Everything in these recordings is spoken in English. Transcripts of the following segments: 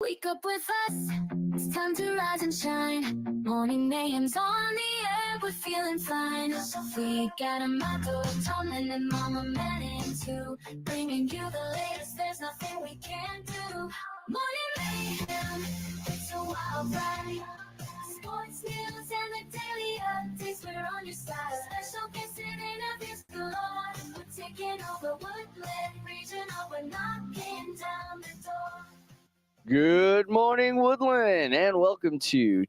Wake up with us, it's time to rise and shine. Morning mayhem's on the air, we're feeling fine. We got a motto, Tomlin and Mama Manning too. Bringing you the latest, there's nothing we can't do. Morning mayhem, it's a wild ride. Sports news and the daily updates, we're on your side. Special guests and interviews galore. We're taking over Woodland Regional, we're knocking down the door. Good morning, Woodland, and welcome to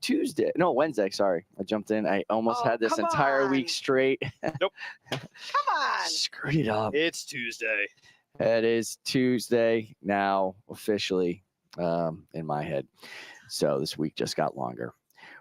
Wednesday. Sorry, I jumped in. I almost had this entire week straight. Nope. Come on. Screwed it up. It's Tuesday. It is Tuesday now, officially, in my head. So this week just got longer.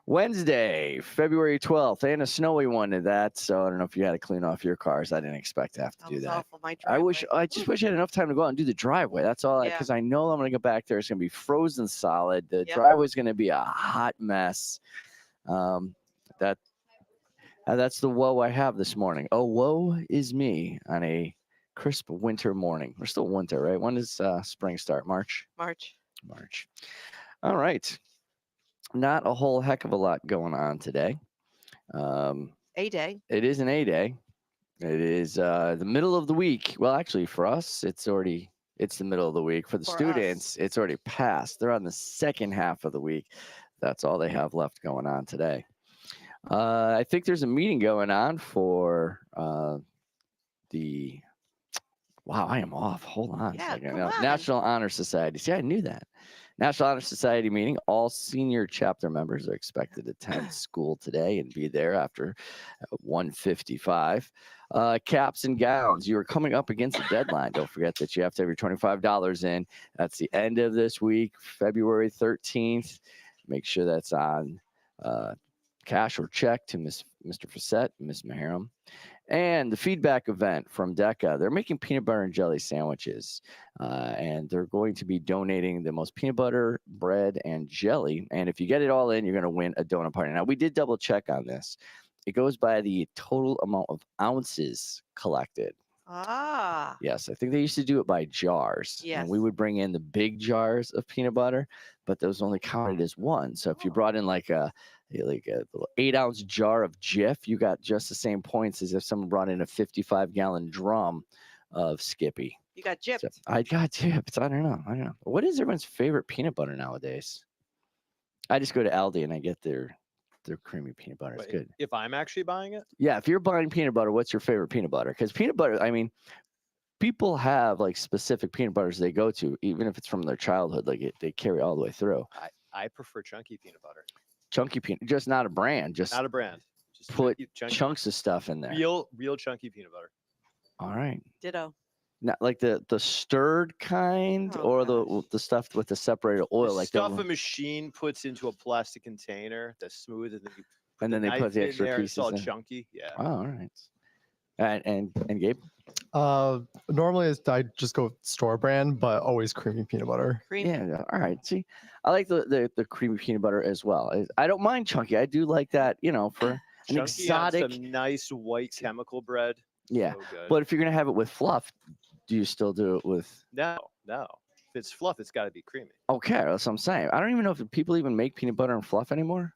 Wednesday, February 12th, and a snowy one at that. So I don't know if you had to clean off your cars. I didn't expect to have to do that. Awful, my driveway. I just wish I had enough time to go out and do the driveway. That's all. Yeah. Because I know I'm going to get back there. It's going to be frozen solid. The driveway's going to be a hot mess. That's the woe I have this morning. Oh, woe is me on a crisp winter morning. We're still winter, right? When does spring start? March. All right. Not a whole heck of a lot going on today. A day. It is an A day. It is the middle of the week. Well, actually, for us, it's the middle of the week. For the students, it's already passed. They're on the second half of the week. That's all they have left going on today. I think there's a meeting going on for the. Wow, I am off. Hold on a second. No, National Honor Society. See, I knew that. National Honor Society meeting. All senior chapter members are expected to attend school today and be there after 1:55. Caps and gowns. You are coming up against the deadline. Don't forget that you have to have your $25 in. That's the end of this week, February 13th. Make sure that's on cash or check to Mr. Facette, Miss Maharam. And the feedback event from DECA, they're making peanut butter and jelly sandwiches, and they're going to be donating the most peanut butter, bread, and jelly. And if you get it all in, you're going to win a donut party. Now, we did double check on this. It goes by the total amount of ounces collected. Ah. Yes, I think they used to do it by jars. Yes. And we would bring in the big jars of peanut butter, but those only counted as one. So if you brought in like a little 8-ounce jar of Jif, you got just the same points as if someone brought in a 55-gallon drum of Skippy. You got gypped. So I got gypped. I don't know. What is everyone's favorite peanut butter nowadays? I just go to Aldi and I get their creamy peanut butter. It's good. If I'm actually buying it? Yeah, if you're buying peanut butter, what's your favorite peanut butter? Because peanut butter, I mean, people have like specific peanut butters they go to, even if it's from their childhood. Like they carry all the way through. I prefer chunky peanut butter. Chunky peanut, just not a brand. Just not a brand. Just put chunky, chunks of stuff in there. Real chunky peanut butter. All right. Ditto. Not like the stirred kind, or the stuff with the separated oil, like stuff a machine puts into a plastic container that's smooth, and then they put the extra pieces. It's all in. chunky. Yeah. Oh, all right. And Gabe? Normally I just go store brand, but always creamy peanut butter. Yeah. All right. See, I like the creamy peanut butter as well. I don't mind chunky. I do like that, for an chunky exotic. On some nice white chemical bread. Yeah. So good. But if you're gonna have it with fluff, do you still do it with? No. If it's fluff, it's got to be creamy. Okay, that's what I'm saying. I don't even know if people even make peanut butter and fluff anymore.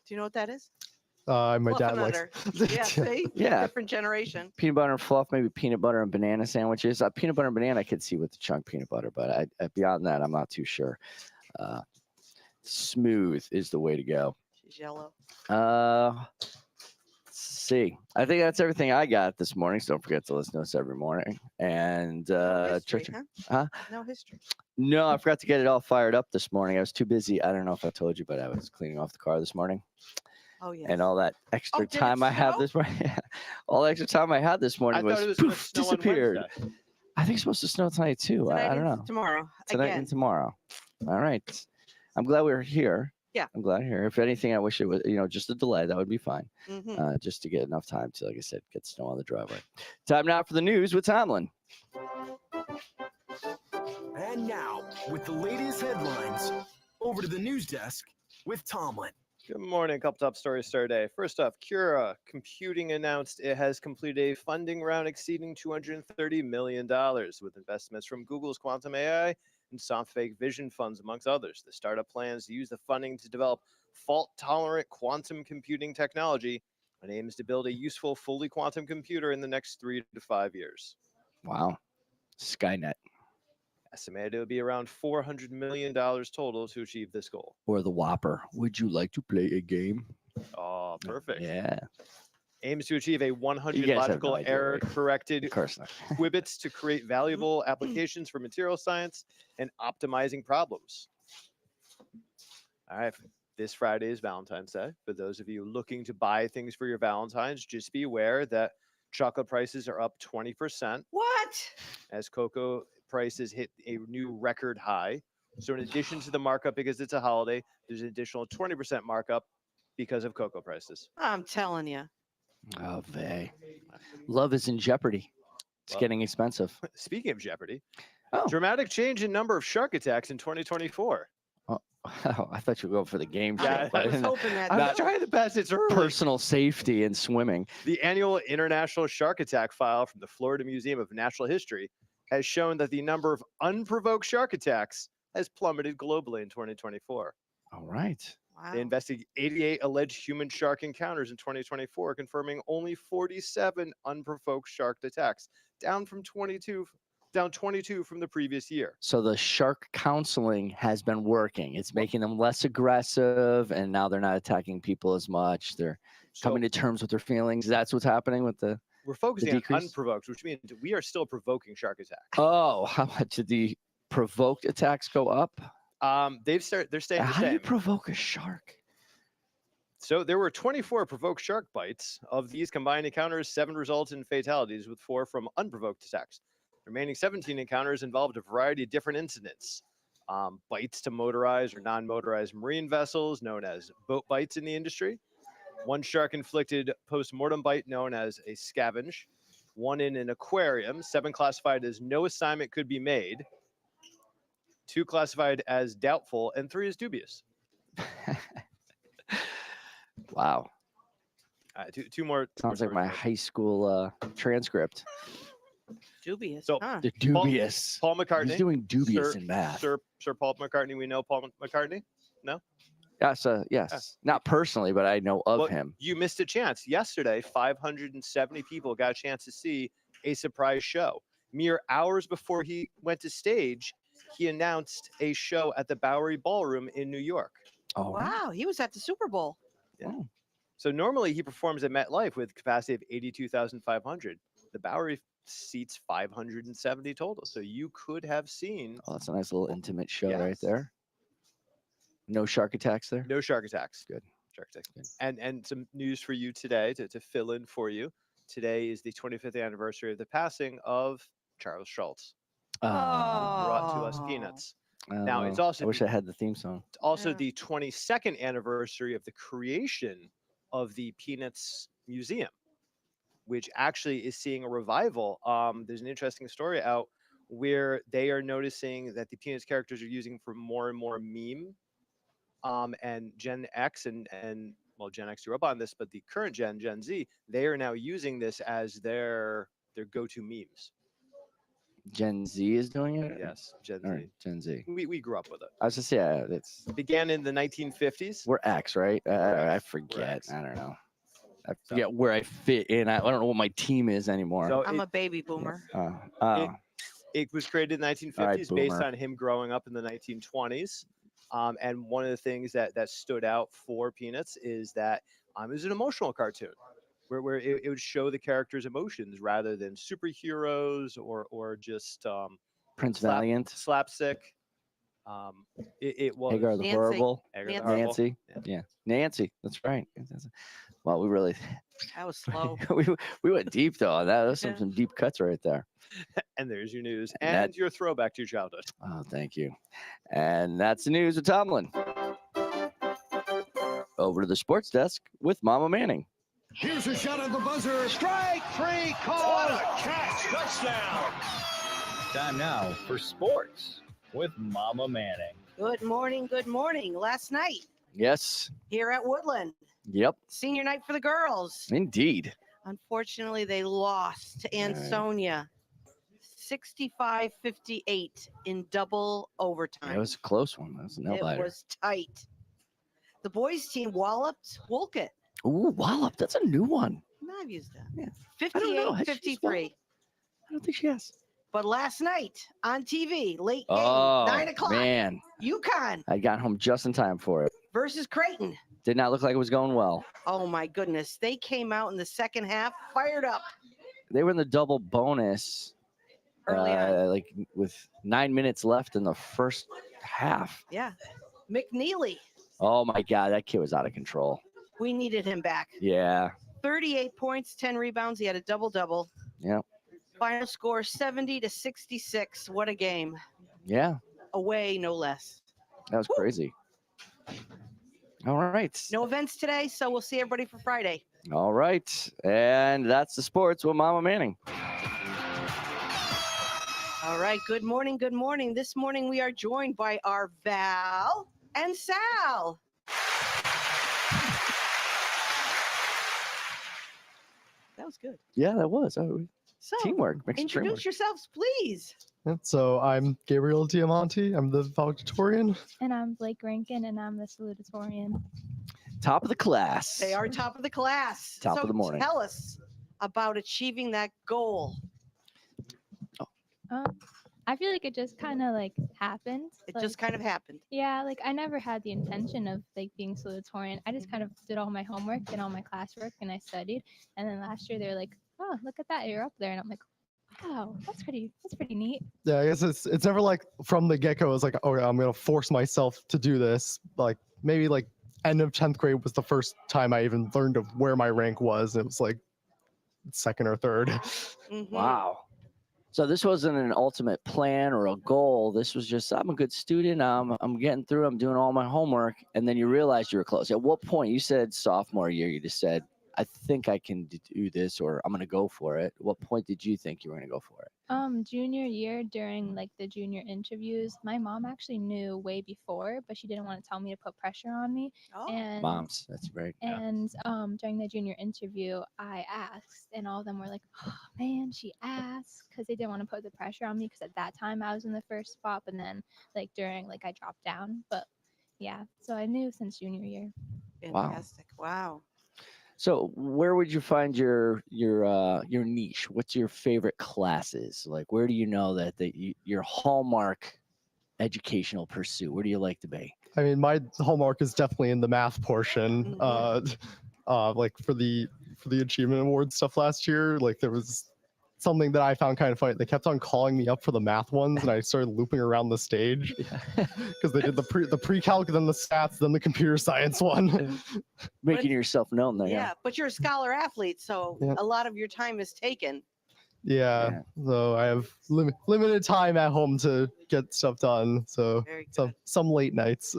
Do you know what that is? My dad likes. Yeah, see? Yeah. Different generation. Peanut butter and fluff, maybe peanut butter and banana sandwiches. Peanut butter and banana I could see with the chunk peanut butter, but beyond that, I'm not too sure. Smooth is the way to go. She's yellow. Let's see. I think that's everything I got this morning. So don't forget to listen to us every morning. And History, huh? No history. No, I forgot to get it all fired up this morning. I was too busy. I don't know if I told you, but I was cleaning off the car this morning. Oh yeah. And all that extra time I had this morning, all the extra time I had this morning was poof, disappeared. I think it's supposed to snow tonight too. I don't know. Tomorrow. Tonight and tomorrow. All right. I'm glad we were here. Yeah. I'm glad you're here. If anything, I wish it was, just a delay. That would be fine. Mm-hmm. Just to get enough time to, like I said, get snow on the driveway. Time now for the news with Tomlin. And now, with the latest headlines, over to the news desk with Tomlin. Good morning. A couple top stories start today. First off, Cura Computing announced it has completed a funding round exceeding $230 million with investments from Google's Quantum AI, and SoftBank Vision funds, amongst others. The startup plans to use the funding to develop fault-tolerant quantum computing technology and aims to build a useful, fully quantum computer in the next 3 to 5 years. Wow. Skynet Estimated it would be around $400 million total to achieve this goal. or the Whopper. Would you like to play a game? Oh, perfect. Yeah. Aims to achieve a 100 You guys have no logical idea, right? error-corrected Of course not. qubits to create valuable applications for material science and optimizing problems. All right. This Friday is Valentine's Day. For those of you looking to buy things for your Valentines, just be aware that chocolate prices are up 20% What? as cocoa prices hit a new record high. So in addition to the markup, because it's a holiday, there's an additional 20% markup because of cocoa prices. I'm telling you. Oh, vey. Love is in jeopardy. It's Well- getting expensive. Speaking of Jeopardy, Oh. dramatic change in number of shark attacks in 2024. Oh, I thought you were going for the game Yeah, show, but I was hoping that. I'm Not- trying the best. It's early. personal safety and swimming. The annual International Shark Attack file from the Florida Museum of Natural History has shown that the number of unprovoked shark attacks has plummeted globally in 2024. All right. Wow. They investigated 88 alleged human shark encounters in 2024, confirming only 47 unprovoked shark attacks, down 22 from the previous year. So the shark counseling has been working. It's making them less aggressive, and now they're not attacking people as much. They're So coming to terms with their feelings. That's what's happening with the. we're focusing on decrease? unprovoked, which means we are still provoking shark attacks. Oh, how much did the provoked attacks go up? They're staying the How do you same. provoke a shark? So there were 24 provoked shark bites. Of these combined encounters, 7 resulted in fatalities, with 4 from unprovoked attacks. The remaining 17 encounters involved a variety of different incidents. Bites to motorized or non-motorized marine vessels, known as boat bites in the industry. 1 shark inflicted post-mortem bite known as a scavenge. 1 in an aquarium, 7 classified as no assignment could be made. 2 classified as doubtful, and 3 as dubious. Wow. Two more. Sounds like my high school transcript. Dubious. So- huh? The dubious. Paul McCartney. He's doing dubious Sir- in math. Sir Paul McCartney. We know Paul McCartney. Yes, yes. Not personally, but I know of Well, him. You missed a chance. Yesterday, 570 people got a chance to see a surprise show. Mere hours before he went to stage, he announced a show at the Bowery Ballroom in New York. Oh, Wow. He was at the Super Bowl. So normally he performs at MetLife with a capacity of 82,500. The Bowery seats 570 total. So you could have seen Oh, that's a nice little intimate show right Yes. there. No shark attacks there. no shark attacks. Good. Shark attacks. Good. And some news for you today to fill in for you. Today is the 25th anniversary of the passing of Charles Schultz, brought to us Oh. Peanuts. Now, it's also I wish I had the theme song. It's also Yeah. the 22nd anniversary of the creation of the Peanuts Museum, which actually is seeing a revival. There's an interesting story out where they are noticing that the Peanuts characters are using for more and more meme. And Gen X and well, Gen X grew up on this, but the current Gen Z, they are now using this as their go-to memes. Gen Z is doing it. Yes, Gen All Z. right, Gen Z. We grew up with it. I was just yeah. It's Began in the 1950s. we're X, right? I X, we're forget. X. I don't know. I So- forget where I fit in. I don't know what my team is anymore. So I'm it- a baby boomer. Oh. It was created in the 1950s based boomer. on him growing up in the 1920s. And one of the things that stood out for Peanuts is that it was an emotional cartoon where it would show the characters' emotions rather than superheroes or just Prince slap- Valiant, slapstick. It was Hagar the Nancy. Horrible, Hagar the Nancy. Horrible. Nancy. Yeah. Yeah, Nancy. That's right. Well, we really That was slow. we went deep though on that. Those Yeah. some deep cuts right there. And there's your news And and that- your throwback to your childhood. Oh, thank you. And that's the news with Tomlin. Over to the sports desk with Mama Manning. Here's a shot at the buzzer. Strike three call. What a catch. Touchdown. Time now for sports with Mama Manning. Good morning. Good morning. Last night Yes. here at Woodland, Yep. senior night for the girls. Indeed. Unfortunately, they lost to Right. Ansonia 65-58 in double overtime. It was a close one. That was a nail It biter. was tight. The boys team walloped Wolcott. Ooh, wallop. That's a new one. I've used that. Yeah. I don't know. Has she used 58-53. wallop? I don't think she has. But last night on TV, late game, Oh, 9 o'clock, man. UConn I got home just in time for it. versus Creighton. Did not look like it was going well. Oh my goodness. They came out in the second half, fired up They were in the double bonus, early on. like with 9 minutes left in the first half. Yeah. McNeely, Oh my God, that kid was out of control. we needed him back. Yeah. 38 points, 10 rebounds. He had a double-double. Yeah. Final score 70-66. What a game. Yeah. Away, no less. That was crazy. All right. No events today, so we'll see everybody for Friday. All right. And that's the sports with Mama Manning. All right. Good morning. Good morning. This morning we are joined by our Val and Sal. That was good. Yeah, that was. Oh, So, teamwork. Makes the dream work. introduce yourselves, please. Yeah, so I'm Gabriel Diamante. I'm the valedictorian. And I'm Blake Rankin, and I'm the salutatorian. Top of the class. They are top of the class. Top so of the morning. Tell us about achieving that goal. I feel like it just kind of like happened. It like, just kind of happened. yeah, like I never had the intention of like being salutatorian. I just kind of did all my homework and all my classwork, and I studied. And then last year they were like, "Oh, look at that, you're up there," and I'm like, "Wow, that's pretty neat." Yeah, I guess it's never like from the get-go. It's like, oh, I'm gonna force myself to do this. Like maybe like end of 10th grade was the first time I even learned of where my rank was. It was like second or third. Mhm. Wow. So this wasn't an ultimate plan or a goal. This was just, I'm a good student. I'm getting through. I'm doing all my homework. And then you realized you were close. At what point? You said sophomore year, you just said, I think I can do this, or I'm going to go for it. What point did you think you were going to go for it? Junior year during like the junior interviews, my mom actually knew way before, but she didn't want to tell me to put pressure on me. Oh, And Moms, that's right. And during the junior interview, I asked, and all of them were like, "Oh man, she asked," because they didn't want to put the pressure on me. Because at that time I was in the first spot, and then like during like I dropped down. But yeah, so I knew since junior year. fantastic. Wow. So where would you find your niche? What's your favorite classes? Like, where do you know that your hallmark educational pursuit? Where do you like to be? I mean, my homework is definitely in the math portion. Like for the achievement award stuff last year, like there was something that I found kind of funny. They kept on calling me up for the math ones, and I started looping around the stage because they did the pre-calc, then the stats, then the computer science one. Making yourself known there. Yeah, but you're a scholar athlete, so Yeah. a lot of your time is taken. Yeah, so I have limited time at home to get stuff done. So Very good. some late nights.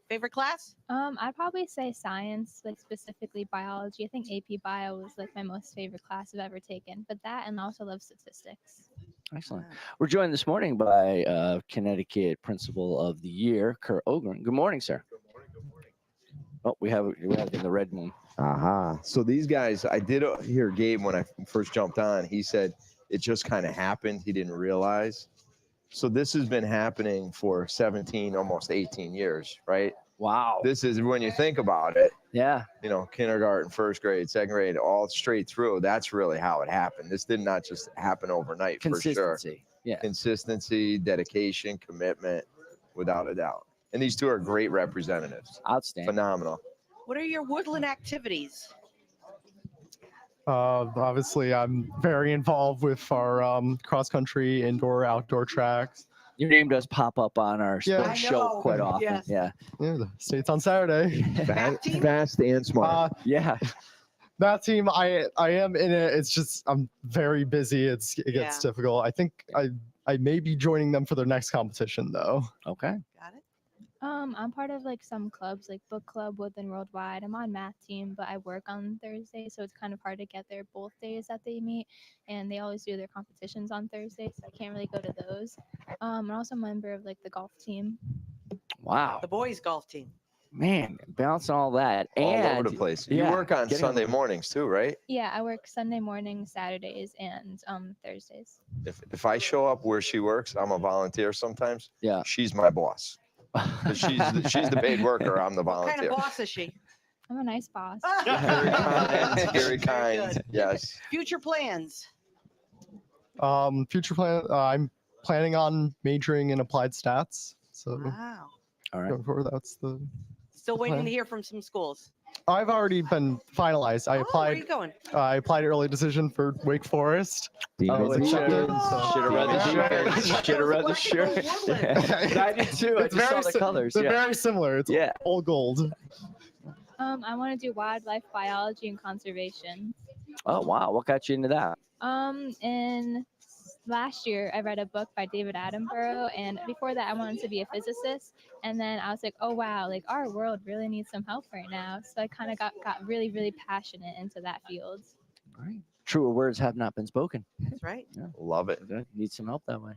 Favorite class? I'd probably say science, like specifically biology. I think AP Bio was like my most favorite class I've ever taken, but that, and I also love statistics. Excellent. We're joined this morning by Connecticut Principal of the Year, Kurt Ogren. Good morning, sir. Oh, we have in the red moon. Aha. So these guys, I did hear Gabe when I first jumped on. He said it just kind of happened. He didn't realize. So this has been happening for 17, almost 18 years, right? Wow. This is when you think about it, Yeah. you know, kindergarten, first grade, second grade, all straight through. That's really how it happened. This did not just happen overnight, for sure. Consistency. Yeah. Consistency, dedication, commitment, without a doubt. And these two are great representatives. Outstanding. Phenomenal. What are your woodland activities? Obviously, I'm very involved with our cross-country, indoor, outdoor tracks. Your name does pop up on our Yeah. sports I show know. quite often. Yes. Yeah. Yeah, the state's on Saturday. Math team? Fast and smart. Yeah. That team, I am in it. It's just I'm very busy. It gets difficult. I think I may be joining them for their next competition though. Okay. Got it. I'm part of like some clubs, like book club, Woodland Worldwide. I'm on math team, but I work on Thursday, so it's kind of hard to get there both days that they meet, and they always do their competitions on Thursday, so I can't really go to those. I'm also a member of like the golf team. Wow. The boys golf team. Man, balancing all that All and over the place. You yeah, work on getting Sunday them- mornings too, right? Yeah, I work Sunday mornings, Saturdays, and Thursdays. If I show up where she works, I'm a volunteer sometimes. Yeah. She's my boss. 'Cause she's the paid worker. I'm the What kind volunteer. of boss is she? I'm a nice boss. Very kind. Very kind. good. Yes. Future plans. Future plan. I'm planning on majoring in applied stats. So Wow. All right. going forward, that's the. Still waiting plan. to hear from some schools. I've already been finalized. I Oh, where are you applied. going? I applied early decision for Wake Forest. I was accepted. Oh, Should have read the Yeah. shirt. Should have read the shirt. I did too. I It's just saw very the colors. They're Yeah. very similar. It's Yeah. all gold. I want to do wildlife biology and conservation. Oh wow, what got you into that? In last year, I read a book by David Attenborough, and before that, I wanted to be a physicist. And then I was like, oh wow, like our world really needs some help right now. So I kind of got really, really passionate into that field. All right. Truer words have not been spoken. That's right. Love it. Okay, need some help that way.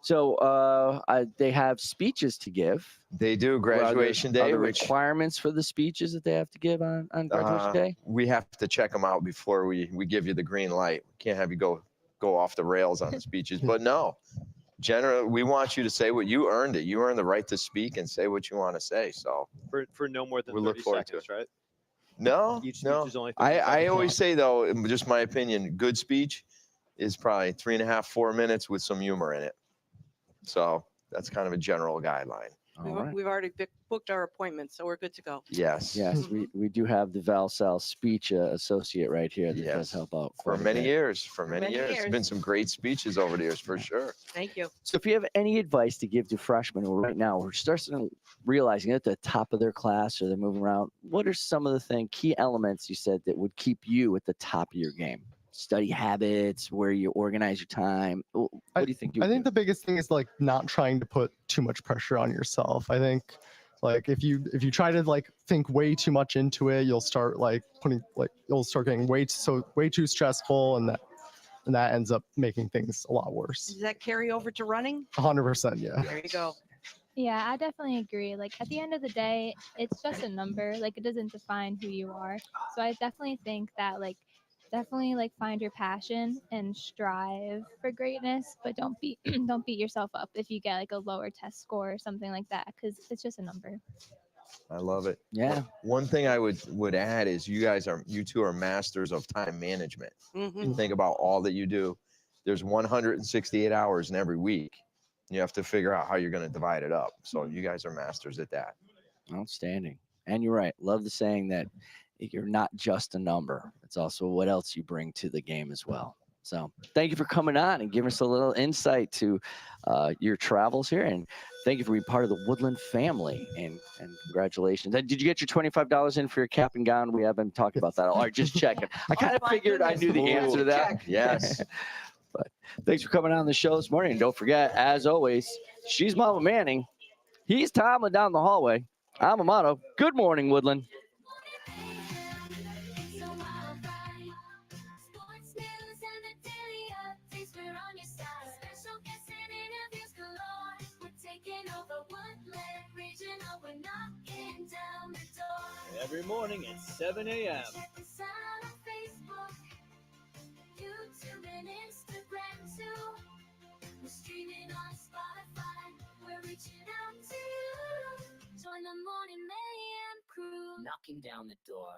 So they have speeches to give. They do What are the- graduation are day, the which requirements for the speeches that they have to give on graduation day? we have to check them out before we give you the green light. We can't have you go off the rails on the speeches. But no, generally, we want you to say what you earned it. You earned the right to speak and say what you want to say. So For no more than We look 30 forward to seconds, right? no, Each speech no. is only 30 I seconds always long. say though, just my opinion, good speech is probably 3.5, 4 minutes with some humor in it. So that's kind of a general guideline. All right. We've already booked our appointments, so we're good to go. Yes. Yes, we do have the Valsal speech associate right here that does Yes. help out For quite a many bit. years. For many many years. There's been years. some great speeches over the years for sure. Thank you. So if you have any advice to give to freshmen who right now are starting realizing at the top of their class or they're moving around, what are some of the key elements you said that would keep you at the top of your game? Study habits, where you organize your time. What do you think? I think the biggest thing is like not trying to put too much pressure on yourself. I think like if you try to like think way too much into it, you'll start like you'll start getting way too stressful, and that ends up making things a lot worse. Does that carry over to running? 100%, yeah. There you go. Yeah, I definitely agree. Like at the end of the day, it's just a number. Like it doesn't define who you are. So I definitely think that definitely find your passion and strive for greatness, but don't beat yourself up if you get like a lower test score or something like that, because it's just a number. I love it. Yeah. One thing I would add is you two are masters of time management. Mhm. You think about all that you do. There's 168 hours in every week. You have to figure out how you're going to divide it up. So you guys are masters at that. Outstanding. And you're right. Love the saying that you're not just a number. It's also what else you bring to the game as well. So thank you for coming on and giving us a little insight to your travels here. And thank you for being part of the Woodland family. And congratulations. And did you get your $25 in for your cap and gown? We haven't talked about that. All right, just checking. I kind of my figured I knew the goodness. answer to that. Check. Yes. But thanks for coming on the show this morning. And don't forget, as always, she's Mama Manning. He's Tomlin down the hallway. I'm Amato. Good morning, Woodland. So wild ride. Sports news and the daily updates, we're on your side. Special guests and interviews galore. We're taking over Woodland Regional. We're knocking down the door. Every morning at 7 a.m. Check us out on Facebook, YouTube, and Instagram too. We're streaming on Spotify. We're reaching out to you. Join the Morning Mayhem crew. Knocking down the door.